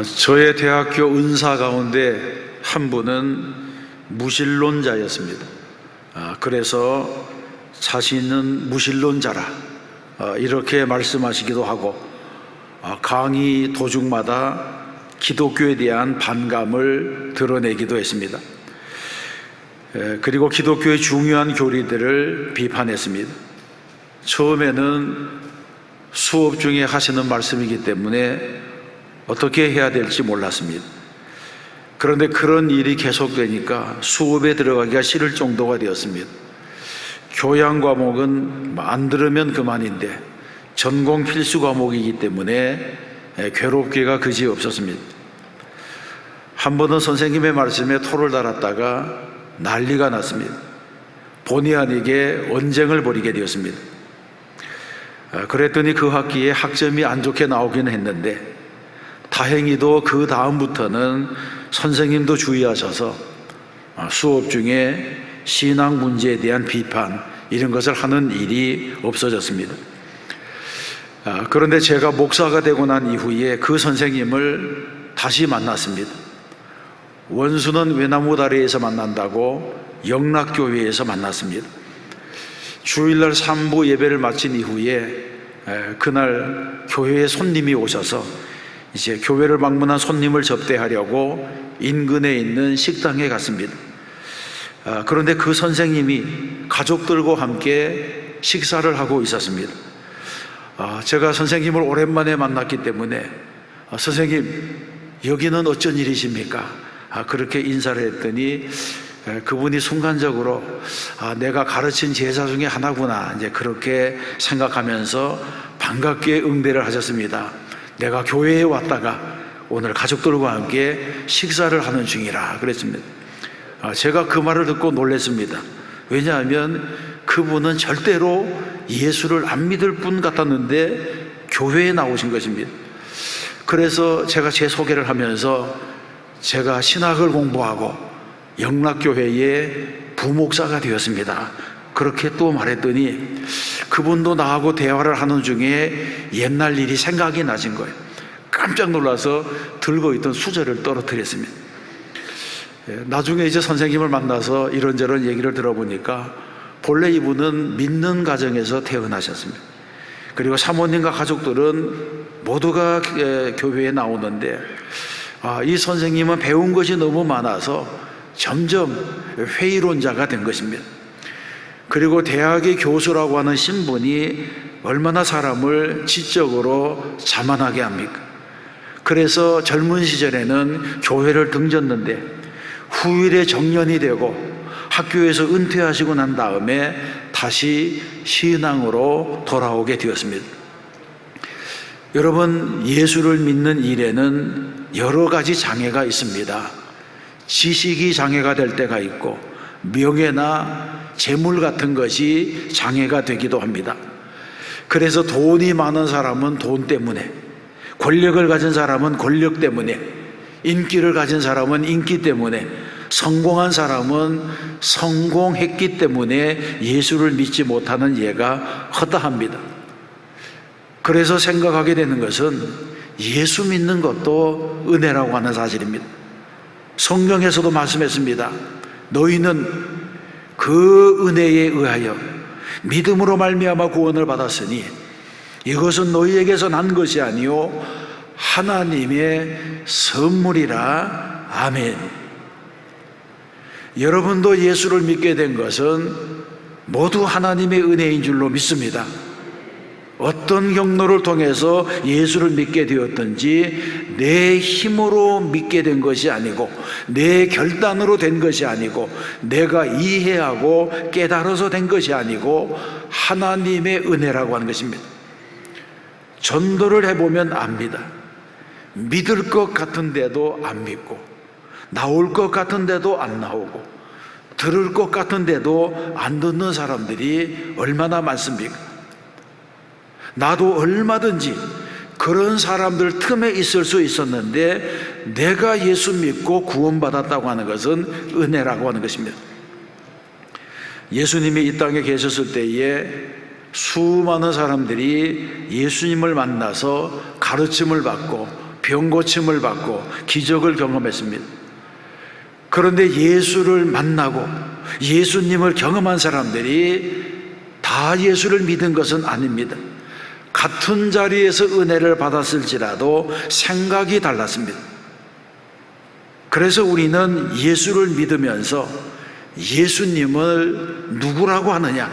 저의 대학교 은사 가운데 한 분은 무신론자였습니다. 그래서 자신은 무신론자라 이렇게 말씀하시기도 하고, 강의 도중마다 기독교에 대한 반감을 드러내기도 했습니다. 그리고 기독교의 중요한 교리들을 비판했습니다. 처음에는 수업 중에 하시는 말씀이기 때문에 어떻게 해야 될지 몰랐습니다. 그런데 그런 일이 계속되니까 수업에 들어가기가 싫을 정도가 되었습니다. 교양 과목은 안 들으면 그만인데 전공 필수 과목이기 때문에 괴롭기가 그지없었습니다. 한 번은 선생님의 말씀에 토를 달았다가 난리가 났습니다. 본의 아니게 언쟁을 벌이게 되었습니다. 그랬더니 그 학기에 학점이 안 좋게 나오긴 했는데, 다행히도 그 다음부터는 선생님도 주의하셔서 수업 중에 신앙 문제에 대한 비판 이런 것을 하는 일이 없어졌습니다. 그런데 제가 목사가 되고 난 이후에 그 선생님을 다시 만났습니다. 원수는 외나무다리에서 만난다고 영락교회에서 만났습니다. 주일날 3부 예배를 마친 이후에 그날 교회에 손님이 오셔서 이제 교회를 방문한 손님을 접대하려고 인근에 있는 식당에 갔습니다. 그런데 그 선생님이 가족들과 함께 식사를 하고 있었습니다. 제가 선생님을 오랜만에 만났기 때문에 선생님, 여기는 어쩐 일이십니까? 그렇게 인사를 했더니 그분이 순간적으로 내가 가르친 제자 중에 하나구나, 이제 그렇게 생각하면서 반갑게 응대를 하셨습니다. 내가 교회에 왔다가 오늘 가족들과 함께 식사를 하는 중이라 그랬습니다. 제가 그 말을 듣고 놀랐습니다. 왜냐하면 그분은 절대로 예수를 안 믿을 분 같았는데 교회에 나오신 것입니다. 그래서 제가 제 소개를 하면서 제가 신학을 공부하고 영락교회의 부목사가 되었습니다, 그렇게 또 말했더니 그분도 나하고 대화를 하는 중에 옛날 일이 생각이 나신 거예요. 깜짝 놀라서 들고 있던 수저를 떨어뜨렸습니다. 나중에 이제 선생님을 만나서 이런저런 얘기를 들어보니까 본래 이분은 믿는 가정에서 태어나셨습니다. 그리고 사모님과 가족들은 모두가 교회에 나오는데 이 선생님은 배운 것이 너무 많아서 점점 회의론자가 된 것입니다. 그리고 대학의 교수라고 하는 신분이 얼마나 사람을 지적으로 자만하게 합니까? 그래서 젊은 시절에는 교회를 등졌는데 후일에 정년이 되고 학교에서 은퇴하시고 난 다음에 다시 신앙으로 돌아오게 되었습니다. 여러분, 예수를 믿는 일에는 여러 가지 장애가 있습니다. 지식이 장애가 될 때가 있고 명예나 재물 같은 것이 장애가 되기도 합니다. 그래서 돈이 많은 사람은 돈 때문에, 권력을 가진 사람은 권력 때문에, 인기를 가진 사람은 인기 때문에, 성공한 사람은 성공했기 때문에 예수를 믿지 못하는 예가 허다합니다. 그래서 생각하게 되는 것은 예수 믿는 것도 은혜라고 하는 사실입니다. 성경에서도 말씀했습니다. 너희는 그 은혜에 의하여 믿음으로 말미암아 구원을 받았으니 이것은 너희에게서 난 것이 아니요 하나님의 선물이라. 아멘. 여러분도 예수를 믿게 된 것은 모두 하나님의 은혜인 줄로 믿습니다. 어떤 경로를 통해서 예수를 믿게 되었든지 내 힘으로 믿게 된 것이 아니고, 내 결단으로 된 것이 아니고, 내가 이해하고 깨달아서 된 것이 아니고 하나님의 은혜라고 하는 것입니다. 전도를 해보면 압니다. 믿을 것 같은데도 안 믿고, 나올 것 같은데도 안 나오고, 들을 것 같은데도 안 듣는 사람들이 얼마나 많습니까? 나도 얼마든지 그런 사람들 틈에 있을 수 있었는데 내가 예수 믿고 구원받았다고 하는 것은 은혜라고 하는 것입니다. 예수님이 이 땅에 계셨을 때에 수많은 사람들이 예수님을 만나서 가르침을 받고 병 고침을 받고 기적을 경험했습니다. 그런데 예수를 만나고 예수님을 경험한 사람들이 다 예수를 믿은 것은 아닙니다. 같은 자리에서 은혜를 받았을지라도 생각이 달랐습니다. 그래서 우리는 예수를 믿으면서 예수님을 누구라고 하느냐,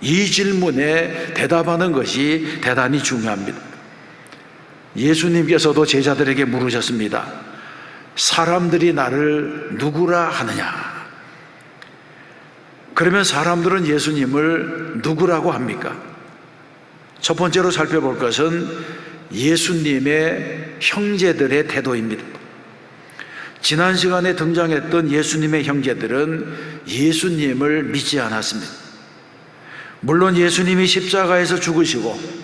이 질문에 대답하는 것이 대단히 중요합니다. 예수님께서도 제자들에게 물으셨습니다. 사람들이 나를 누구라 하느냐? 그러면 사람들은 예수님을 누구라고 합니까? 첫 번째로 살펴볼 것은 예수님의 형제들의 태도입니다. 지난 시간에 등장했던 예수님의 형제들은 예수님을 믿지 않았습니다. 물론 예수님이 십자가에서 죽으시고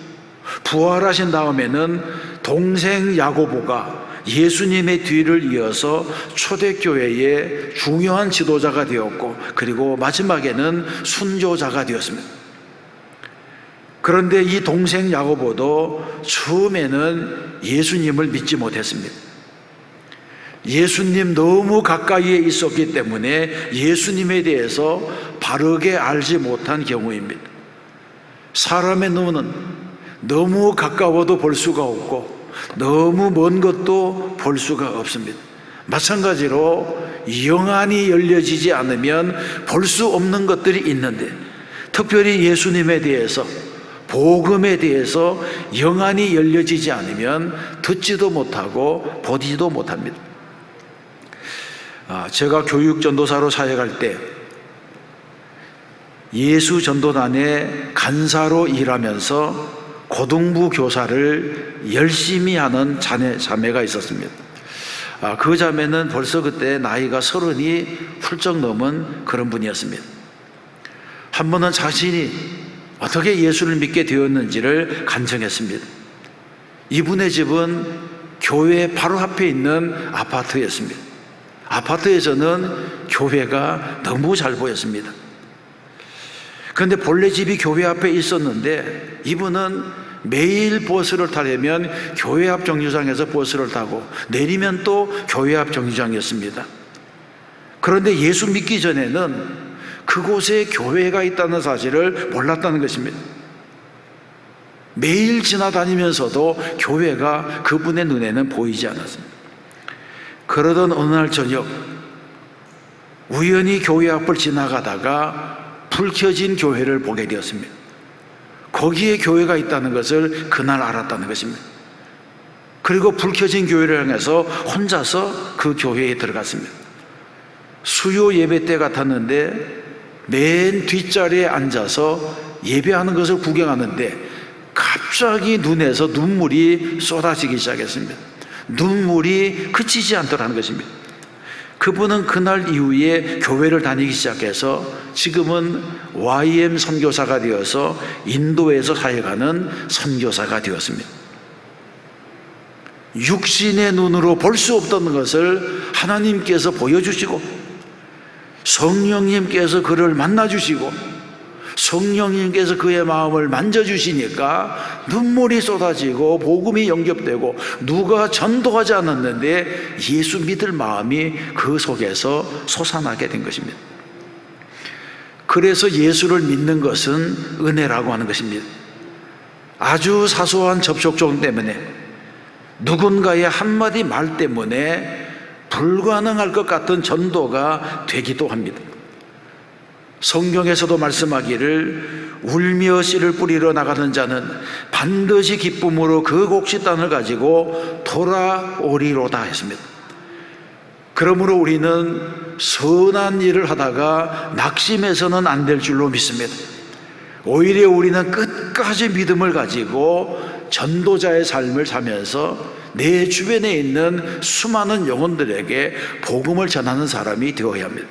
부활하신 다음에는 동생 야고보가 예수님의 뒤를 이어서 초대교회의 중요한 지도자가 되었고, 그리고 마지막에는 순교자가 되었습니다. 그런데 이 동생 야고보도 처음에는 예수님을 믿지 못했습니다. 예수님 너무 가까이에 있었기 때문에 예수님에 대해서 바르게 알지 못한 경우입니다. 사람의 눈은 너무 가까워도 볼 수가 없고 너무 먼 것도 볼 수가 없습니다. 마찬가지로 영안이 열려지지 않으면 볼 수 없는 것들이 있는데, 특별히 예수님에 대해서, 복음에 대해서 영안이 열려지지 않으면 듣지도 못하고 보지도 못합니다. 제가 교육 전도사로 사역할 때 예수 전도단의 간사로 일하면서 고등부 교사를 열심히 하는 자매가 있었습니다. 그 자매는 벌써 그때 나이가 30이 훌쩍 넘은 그런 분이었습니다. 한 번은 자신이 어떻게 예수를 믿게 되었는지를 간증했습니다. 이분의 집은 교회 바로 앞에 있는 아파트였습니다. 아파트에서는 교회가 너무 잘 보였습니다. 그런데 본래 집이 교회 앞에 있었는데 이분은 매일 버스를 타려면 교회 앞 정류장에서 버스를 타고 내리면 또 교회 앞 정류장이었습니다. 그런데 예수 믿기 전에는 그곳에 교회가 있다는 사실을 몰랐다는 것입니다. 매일 지나다니면서도 교회가 그분의 눈에는 보이지 않았습니다. 그러던 어느 날 저녁 우연히 교회 앞을 지나가다가 불 켜진 교회를 보게 되었습니다. 거기에 교회가 있다는 것을 그날 알았다는 것입니다. 그리고 불 켜진 교회를 향해서 혼자서 그 교회에 들어갔습니다. 수요 예배 때 같았는데 맨 뒷자리에 앉아서 예배하는 것을 구경하는데 갑자기 눈에서 눈물이 쏟아지기 시작했습니다. 눈물이 그치지 않더라는 것입니다. 그분은 그날 이후에 교회를 다니기 시작해서 지금은 YM 선교사가 되어서 인도에서 사역하는 선교사가 되었습니다. 육신의 눈으로 볼 수 없던 것을 하나님께서 보여주시고 성령님께서 그를 만나주시고 성령님께서 그의 마음을 만져주시니까 눈물이 쏟아지고 복음이 영접되고 누가 전도하지 않았는데 예수 믿을 마음이 그 속에서 솟아나게 된 것입니다. 그래서 예수를 믿는 것은 은혜라고 하는 것입니다. 아주 사소한 접촉점 때문에 누군가의 한마디 말 때문에 불가능할 것 같은 전도가 되기도 합니다. 성경에서도 말씀하기를 울며 씨를 뿌리러 나가는 자는 반드시 기쁨으로 그 곡식단을 가지고 돌아오리로다 했습니다. 그러므로 우리는 선한 일을 하다가 낙심해서는 안 될 줄로 믿습니다. 오히려 우리는 끝까지 믿음을 가지고 전도자의 삶을 사면서 내 주변에 있는 수많은 영혼들에게 복음을 전하는 사람이 되어야 합니다.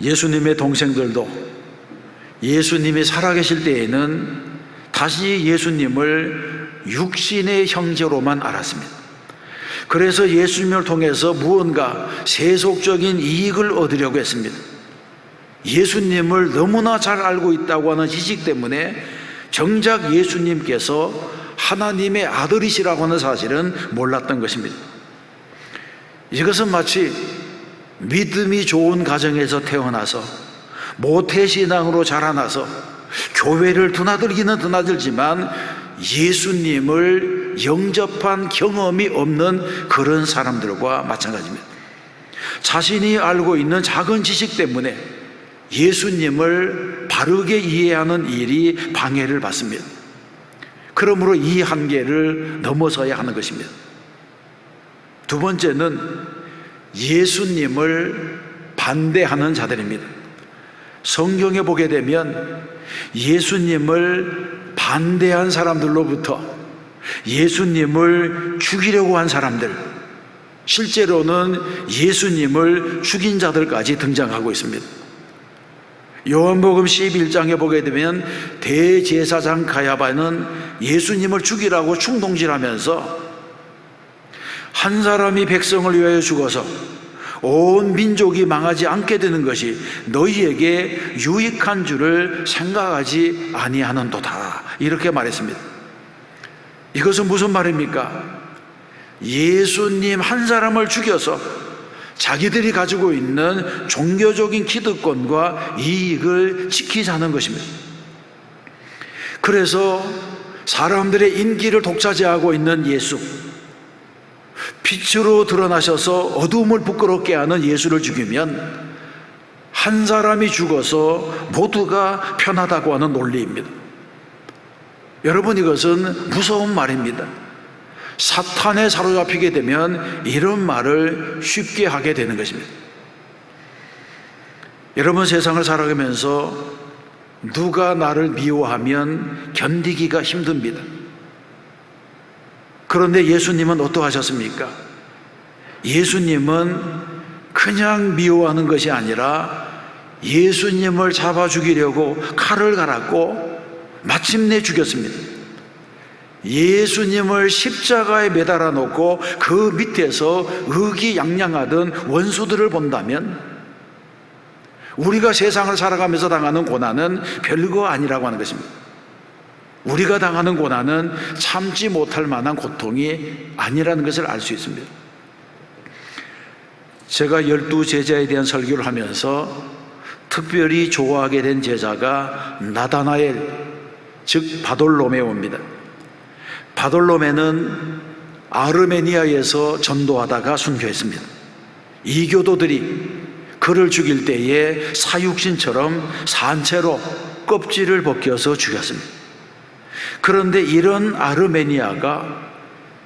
예수님의 동생들도 예수님이 살아계실 때에는 다시 예수님을 육신의 형제로만 알았습니다. 그래서 예수님을 통해서 무언가 세속적인 이익을 얻으려고 했습니다. 예수님을 너무나 잘 알고 있다고 하는 지식 때문에 정작 예수님께서 하나님의 아들이시라고 하는 사실은 몰랐던 것입니다. 이것은 마치 믿음이 좋은 가정에서 태어나서 모태신앙으로 자라나서 교회를 드나들기는 드나들지만 예수님을 영접한 경험이 없는 그런 사람들과 마찬가지입니다. 자신이 알고 있는 작은 지식 때문에 예수님을 바르게 이해하는 일이 방해를 받습니다. 그러므로 이 한계를 넘어서야 하는 것입니다. 두 번째는 예수님을 반대하는 자들입니다. 성경에 보게 되면 예수님을 반대한 사람들로부터 예수님을 죽이려고 한 사람들, 실제로는 예수님을 죽인 자들까지 등장하고 있습니다. 요한복음 11장에 보게 되면 대제사장 가야바는 예수님을 죽이라고 충동질하면서 한 사람이 백성을 위하여 죽어서 온 민족이 망하지 않게 되는 것이 너희에게 유익한 줄을 생각하지 아니하는도다, 이렇게 말했습니다. 이것은 무슨 말입니까? 예수님 한 사람을 죽여서 자기들이 가지고 있는 종교적인 기득권과 이익을 지키자는 것입니다. 그래서 사람들의 인기를 독차지하고 있는 예수, 빛으로 드러나셔서 어두움을 부끄럽게 하는 예수를 죽이면 한 사람이 죽어서 모두가 편하다고 하는 논리입니다. 여러분, 이것은 무서운 말입니다. 사탄에 사로잡히게 되면 이런 말을 쉽게 하게 되는 것입니다. 여러분, 세상을 살아가면서 누가 나를 미워하면 견디기가 힘듭니다. 그런데 예수님은 어떠하셨습니까? 예수님은 그냥 미워하는 것이 아니라 예수님을 잡아 죽이려고 칼을 갈았고 마침내 죽였습니다. 예수님을 십자가에 매달아 놓고 그 밑에서 의기양양하던 원수들을 본다면 우리가 세상을 살아가면서 당하는 고난은 별거 아니라고 하는 것입니다. 우리가 당하는 고난은 참지 못할 만한 고통이 아니라는 것을 알 수 있습니다. 제가 12제자에 대한 설교를 하면서 특별히 좋아하게 된 제자가 나다나엘, 즉 바돌로메오입니다. 바돌로메는 아르메니아에서 전도하다가 순교했습니다. 이교도들이 그를 죽일 때에 사육신처럼 산채로 껍질을 벗겨서 죽였습니다. 그런데 이런 아르메니아가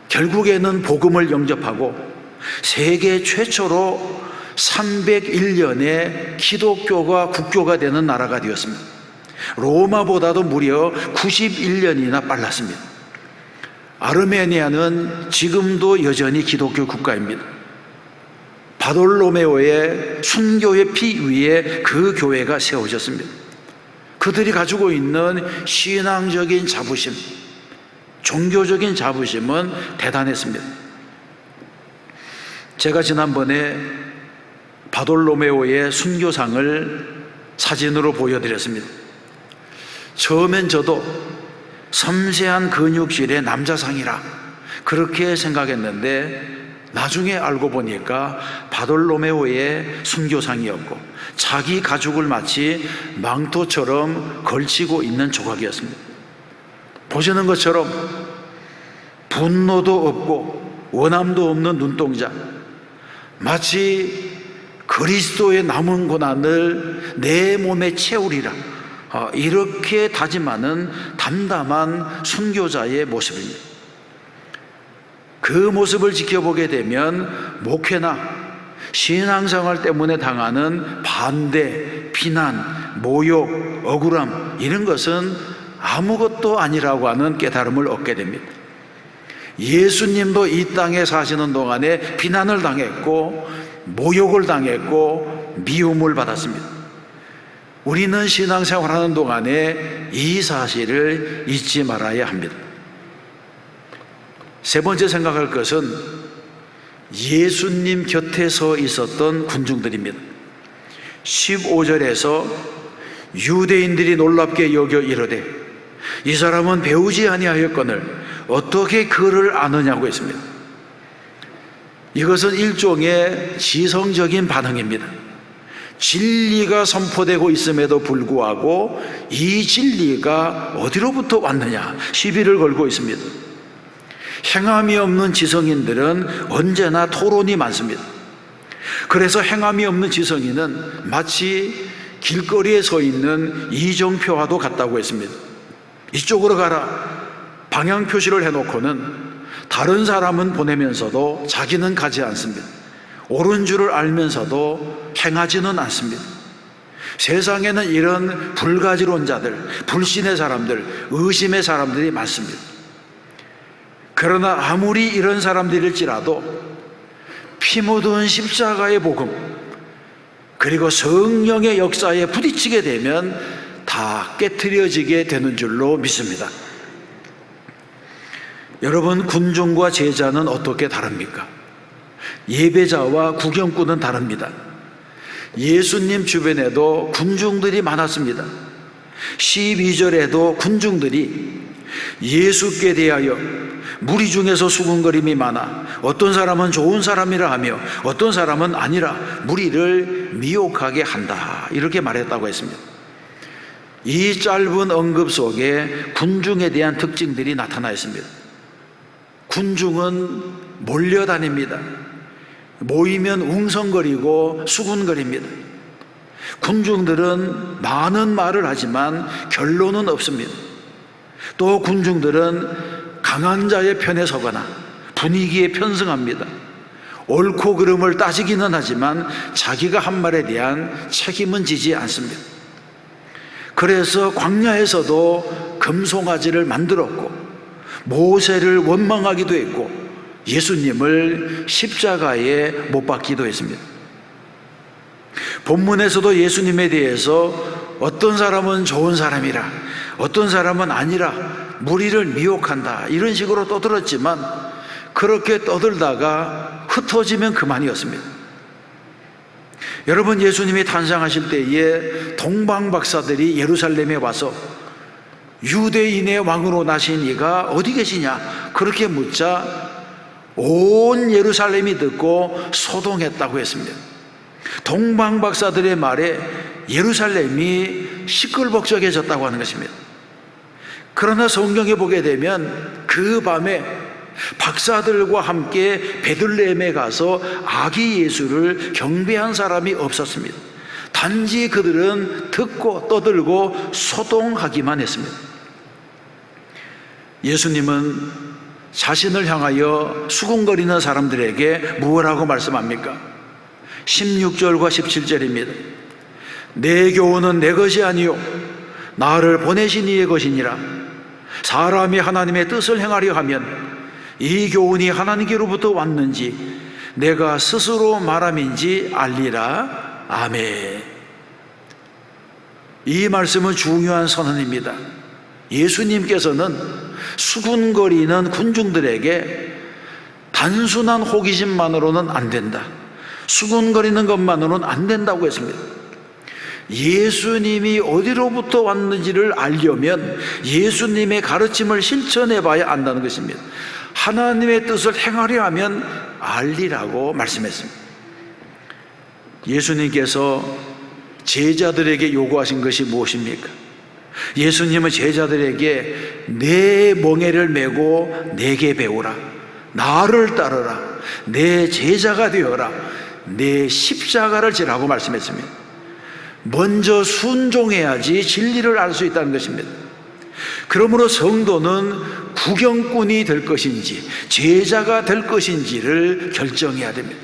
결국에는 복음을 영접하고 세계 최초로 301년에 기독교가 국교가 되는 나라가 되었습니다. 로마보다도 무려 91년이나 빨랐습니다. 아르메니아는 지금도 여전히 기독교 국가입니다. 바돌로메오의 순교의 피 위에 그 교회가 세워졌습니다. 그들이 가지고 있는 신앙적인 자부심, 종교적인 자부심은 대단했습니다. 제가 지난번에 바돌로메오의 순교상을 사진으로 보여드렸습니다. 처음엔 저도 섬세한 근육질의 남자상이라 그렇게 생각했는데 나중에 알고 보니까 바돌로메오의 순교상이었고 자기 가죽을 마치 망토처럼 걸치고 있는 조각이었습니다. 보시는 것처럼 분노도 없고 원함도 없는 눈동자, 마치 그리스도의 남은 고난을 내 몸에 채우리라, 이렇게 다짐하는 담담한 순교자의 모습입니다. 그 모습을 지켜보게 되면 목회나 신앙생활 때문에 당하는 반대, 비난, 모욕, 억울함, 이런 것은 아무것도 아니라고 하는 깨달음을 얻게 됩니다. 예수님도 이 땅에 사시는 동안에 비난을 당했고 모욕을 당했고 미움을 받았습니다. 우리는 신앙생활하는 동안에 이 사실을 잊지 말아야 합니다. 세 번째 생각할 것은 예수님 곁에 서 있었던 군중들입니다. 15절에서 유대인들이 놀랍게 여겨 이르되 이 사람은 배우지 아니하였거늘 어떻게 그를 아느냐고 했습니다. 이것은 일종의 지성적인 반응입니다. 진리가 선포되고 있음에도 불구하고 이 진리가 어디로부터 왔느냐 시비를 걸고 있습니다. 행함이 없는 지성인들은 언제나 토론이 많습니다. 그래서 행함이 없는 지성인은 마치 길거리에 서 있는 이정표와도 같다고 했습니다. 이쪽으로 가라 방향 표시를 해놓고는 다른 사람은 보내면서도 자기는 가지 않습니다. 옳은 줄을 알면서도 행하지는 않습니다. 세상에는 이런 불가지론자들, 불신의 사람들, 의심의 사람들이 많습니다. 그러나 아무리 이런 사람들일지라도 피 묻은 십자가의 복음 그리고 성령의 역사에 부딪히게 되면 다 깨트려지게 되는 줄로 믿습니다. 여러분, 군중과 제자는 어떻게 다릅니까? 예배자와 구경꾼은 다릅니다. 예수님 주변에도 군중들이 많았습니다. 12절에도 군중들이 예수께 대하여 무리 중에서 수군거림이 많아 어떤 사람은 좋은 사람이라 하며 어떤 사람은 아니라 무리를 미혹하게 한다 이렇게 말했다고 했습니다. 이 짧은 언급 속에 군중에 대한 특징들이 나타나 있습니다. 군중은 몰려다닙니다. 모이면 웅성거리고 수군거립니다. 군중들은 많은 말을 하지만 결론은 없습니다. 또 군중들은 강한 자의 편에 서거나 분위기에 편승합니다. 옳고 그름을 따지기는 하지만 자기가 한 말에 대한 책임은 지지 않습니다. 그래서 광야에서도 금송아지를 만들었고 모세를 원망하기도 했고 예수님을 십자가에 못 박기도 했습니다. 본문에서도 예수님에 대해서 어떤 사람은 좋은 사람이라 어떤 사람은 아니라 무리를 미혹한다 이런 식으로 떠들었지만 그렇게 떠들다가 흩어지면 그만이었습니다. 여러분, 예수님이 탄생하실 때에 동방박사들이 예루살렘에 와서 유대인의 왕으로 나신 이가 어디 계시냐 그렇게 묻자 온 예루살렘이 듣고 소동했다고 했습니다. 동방박사들의 말에 예루살렘이 시끌벅적해졌다고 하는 것입니다. 그러나 성경에 보게 되면 그 밤에 박사들과 함께 베들레헴에 가서 아기 예수를 경배한 사람이 없었습니다. 단지 그들은 듣고 떠들고 소동하기만 했습니다. 예수님은 자신을 향하여 수군거리는 사람들에게 무엇라고 말씀합니까? 16절과 17절입니다. 내 교훈은 내 것이 아니요 나를 보내신 이의 것이니라. 사람이 하나님의 뜻을 행하려 하면 이 교훈이 하나님께로부터 왔는지 내가 스스로 말함인지 알리라. 아멘. 이 말씀은 중요한 선언입니다. 예수님께서는 수군거리는 군중들에게 단순한 호기심만으로는 안 된다, 수군거리는 것만으로는 안 된다고 했습니다. 예수님이 어디로부터 왔는지를 알려면 예수님의 가르침을 실천해 봐야 안다는 것입니다. 하나님의 뜻을 행하려 하면 알리라고 말씀했습니다. 예수님께서 제자들에게 요구하신 것이 무엇입니까? 예수님은 제자들에게 내 멍에를 메고 내게 배우라, 나를 따르라, 내 제자가 되어라, 내 십자가를 지라고 말씀했습니다. 먼저 순종해야지 진리를 알 수 있다는 것입니다. 그러므로 성도는 구경꾼이 될 것인지 제자가 될 것인지를 결정해야 됩니다.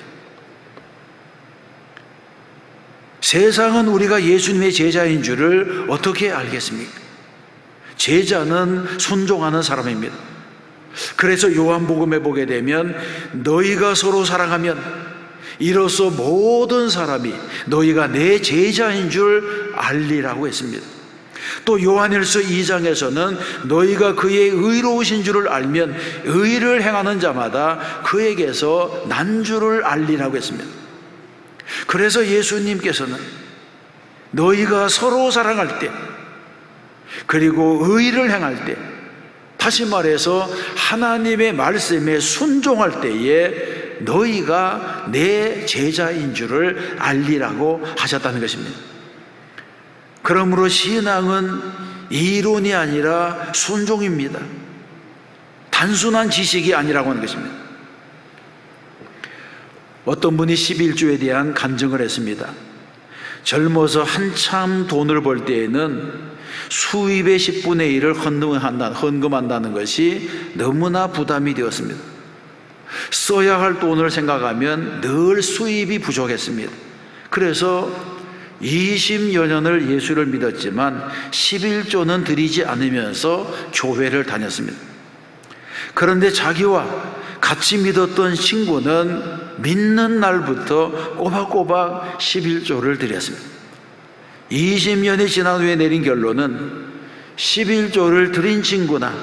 세상은 우리가 예수님의 제자인 줄을 어떻게 알겠습니까? 제자는 순종하는 사람입니다. 그래서 요한복음에 보게 되면 너희가 서로 사랑하면 이로써 모든 사람이 너희가 내 제자인 줄 알리라고 했습니다. 또 요한일서 2장에서는 너희가 그의 의로우신 줄을 알면 의를 행하는 자마다 그에게서 난 줄을 알리라고 했습니다. 그래서 예수님께서는 너희가 서로 사랑할 때 그리고 의를 행할 때 다시 말해서 하나님의 말씀에 순종할 때에 너희가 내 제자인 줄을 알리라고 하셨다는 것입니다. 그러므로 신앙은 이론이 아니라 순종입니다. 단순한 지식이 아니라고 하는 것입니다. 어떤 분이 11조에 대한 간증을 했습니다. 젊어서 한참 돈을 벌 때에는 수입의 10분의 1을 헌금한다는 것이 너무나 부담이 되었습니다. 써야 할 돈을 생각하면 늘 수입이 부족했습니다. 그래서 20여 년을 예수를 믿었지만 11조는 드리지 않으면서 교회를 다녔습니다. 그런데 자기와 같이 믿었던 친구는 믿는 날부터 꼬박꼬박 11조를 드렸습니다. 20년이 지난 후에 내린 결론은 11조를 드린 친구나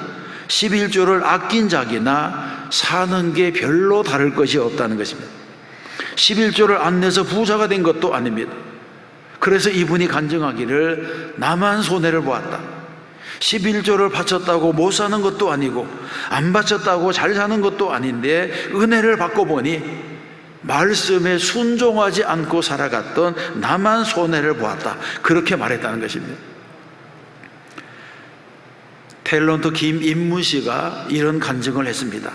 11조를 아낀 자기나 사는 게 별로 다를 것이 없다는 것입니다. 11조를 안 내서 부자가 된 것도 아닙니다. 그래서 이분이 간증하기를 나만 손해를 보았다. 11조를 바쳤다고 못 사는 것도 아니고 안 바쳤다고 잘 사는 것도 아닌데 은혜를 받고 보니 말씀에 순종하지 않고 살아갔던 나만 손해를 보았다. 그렇게 말했다는 것입니다. 탤런트 김인문 씨가 이런 간증을 했습니다.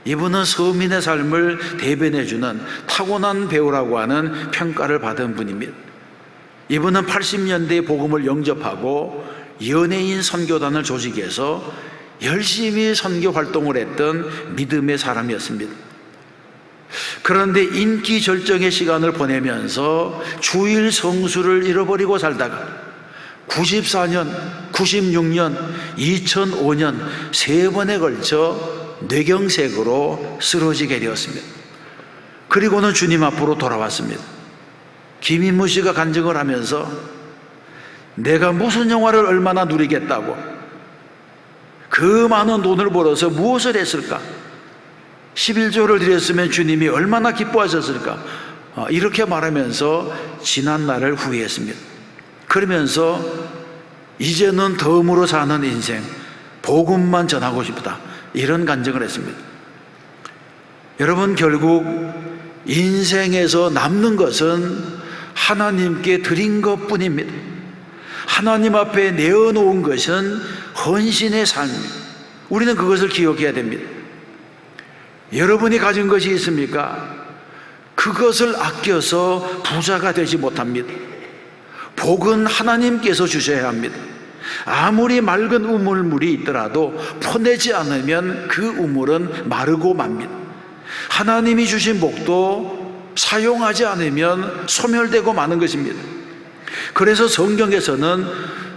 이분은 서민의 삶을 대변해주는 타고난 배우라고 하는 평가를 받은 분입니다. 이분은 80년대에 복음을 영접하고 연예인 선교단을 조직해서 열심히 선교 활동을 했던 믿음의 사람이었습니다. 그런데 인기 절정의 시간을 보내면서 주일 성수를 잃어버리고 살다가 94년, 96년, 2005년 세 번에 걸쳐 뇌경색으로 쓰러지게 되었습니다. 그리고는 주님 앞으로 돌아왔습니다. 김인무 씨가 간증을 하면서 내가 무슨 영화를 얼마나 누리겠다고 그 많은 돈을 벌어서 무엇을 했을까? 11조를 드렸으면 주님이 얼마나 기뻐하셨을까? 이렇게 말하면서 지난 날을 후회했습니다. 그러면서 이제는 덤으로 사는 인생, 복음만 전하고 싶다, 이런 간증을 했습니다. 여러분, 결국 인생에서 남는 것은 하나님께 드린 것뿐입니다. 하나님 앞에 내어놓은 것은 헌신의 삶입니다. 우리는 그것을 기억해야 됩니다. 여러분이 가진 것이 있습니까? 그것을 아껴서 부자가 되지 못합니다. 복은 하나님께서 주셔야 합니다. 아무리 맑은 우물물이 있더라도 퍼내지 않으면 그 우물은 마르고 맙니다. 하나님이 주신 복도 사용하지 않으면 소멸되고 마는 것입니다. 그래서 성경에서는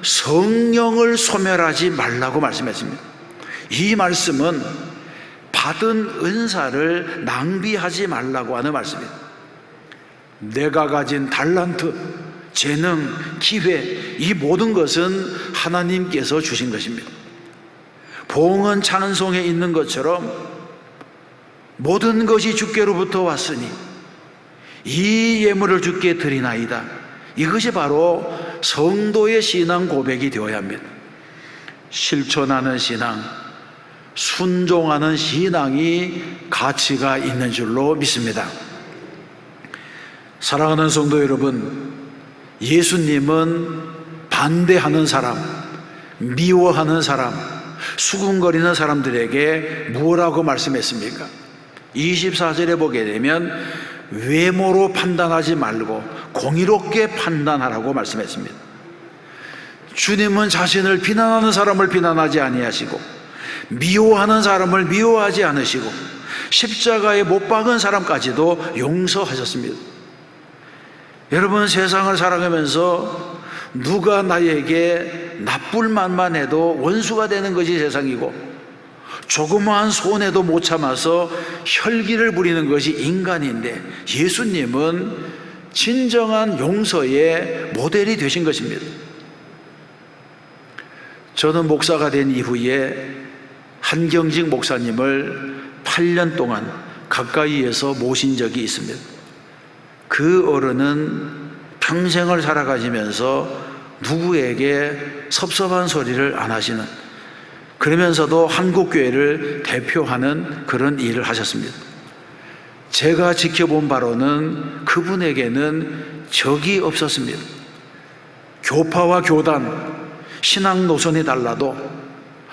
성령을 소멸하지 말라고 말씀했습니다. 이 말씀은 받은 은사를 낭비하지 말라고 하는 말씀입니다. 내가 가진 달란트, 재능, 기회, 이 모든 것은 하나님께서 주신 것입니다. 봉은 찬송에 있는 것처럼 모든 것이 주께로부터 왔으니 이 예물을 주께 드리나이다. 이것이 바로 성도의 신앙 고백이 되어야 합니다. 실천하는 신앙, 순종하는 신앙이 가치가 있는 줄로 믿습니다. 사랑하는 성도 여러분, 예수님은 반대하는 사람, 미워하는 사람, 수군거리는 사람들에게 뭐라고 말씀했습니까? 24절에 보게 되면 외모로 판단하지 말고 공의롭게 판단하라고 말씀했습니다. 주님은 자신을 비난하는 사람을 비난하지 아니하시고 미워하는 사람을 미워하지 않으시고 십자가에 못 박은 사람까지도 용서하셨습니다. 여러분, 세상을 살아가면서 누가 나에게 나쁠 말만 해도 원수가 되는 것이 세상이고 조그마한 손해도 못 참아서 혈기를 부리는 것이 인간인데 예수님은 진정한 용서의 모델이 되신 것입니다. 저는 목사가 된 이후에 한경직 목사님을 8년 동안 가까이에서 모신 적이 있습니다. 그 어른은 평생을 살아가시면서 누구에게 섭섭한 소리를 안 하시는 그러면서도 한국교회를 대표하는 그런 일을 하셨습니다. 제가 지켜본 바로는 그분에게는 적이 없었습니다. 교파와 교단, 신앙 노선이 달라도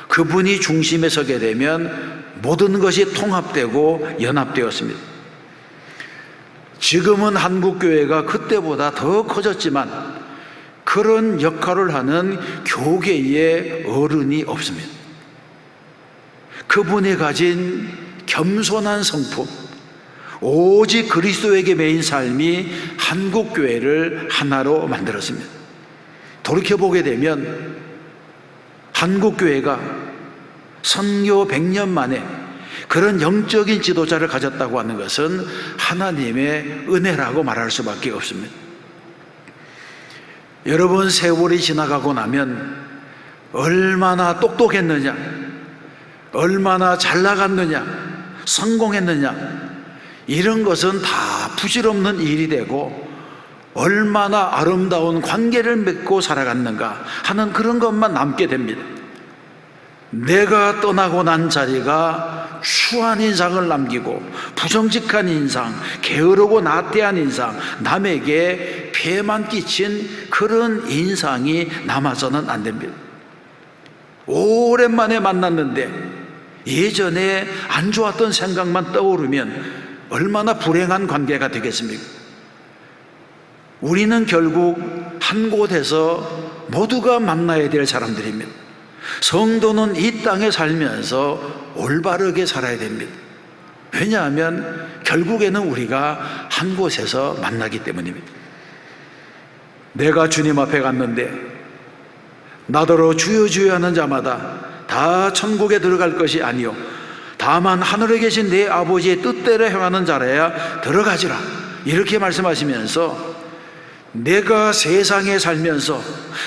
그분이 중심에 서게 되면 모든 것이 통합되고 연합되었습니다. 지금은 한국교회가 그때보다 더 커졌지만 그런 역할을 하는 교계의 어른이 없습니다. 그분이 가진 겸손한 성품, 오직 그리스도에게 매인 삶이 한국교회를 하나로 만들었습니다. 돌이켜보게 되면 한국교회가 선교 100년 만에 그런 영적인 지도자를 가졌다고 하는 것은 하나님의 은혜라고 말할 수밖에 없습니다. 여러분, 세월이 지나가고 나면 얼마나 똑똑했느냐, 얼마나 잘 나갔느냐, 성공했느냐, 이런 것은 다 부질없는 일이 되고 얼마나 아름다운 관계를 맺고 살아갔는가 하는 그런 것만 남게 됩니다. 내가 떠나고 난 자리가 추한 인상을 남기고 부정직한 인상, 게으르고 나태한 인상, 남에게 피해만 끼친 그런 인상이 남아서는 안 됩니다. 오랜만에 만났는데 예전에 안 좋았던 생각만 떠오르면 얼마나 불행한 관계가 되겠습니까? 우리는 결국 한 곳에서 모두가 만나야 될 사람들입니다. 성도는 이 땅에 살면서 올바르게 살아야 됩니다. 왜냐하면 결국에는 우리가 한 곳에서 만나기 때문입니다. 내가 주님 앞에 갔는데 나더러 주여 주여 하는 자마다 다 천국에 들어갈 것이 아니요 다만 하늘에 계신 내 아버지의 뜻대로 행하는 자라야 들어가지라, 이렇게 말씀하시면서 내가 세상에 살면서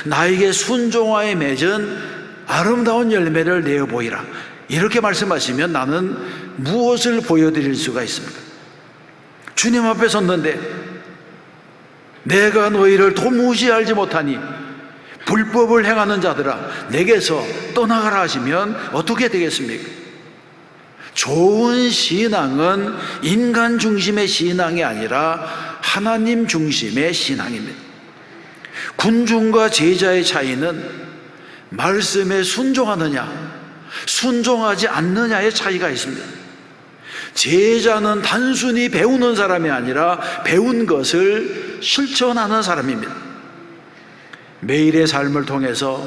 나에게 순종하에 맺은 아름다운 열매를 내어 보이라, 이렇게 말씀하시면 나는 무엇을 보여드릴 수가 있습니까? 주님 앞에 섰는데 내가 너희를 도무지 알지 못하니 불법을 행하는 자들아 내게서 떠나가라 하시면 어떻게 되겠습니까? 좋은 신앙은 인간 중심의 신앙이 아니라 하나님 중심의 신앙입니다. 군중과 제자의 차이는 말씀에 순종하느냐, 순종하지 않느냐의 차이가 있습니다. 제자는 단순히 배우는 사람이 아니라 배운 것을 실천하는 사람입니다. 매일의 삶을 통해서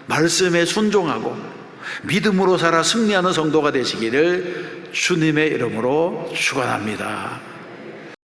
말씀에 순종하고 믿음으로 살아 승리하는 성도가 되시기를 주님의 이름으로 축원합니다.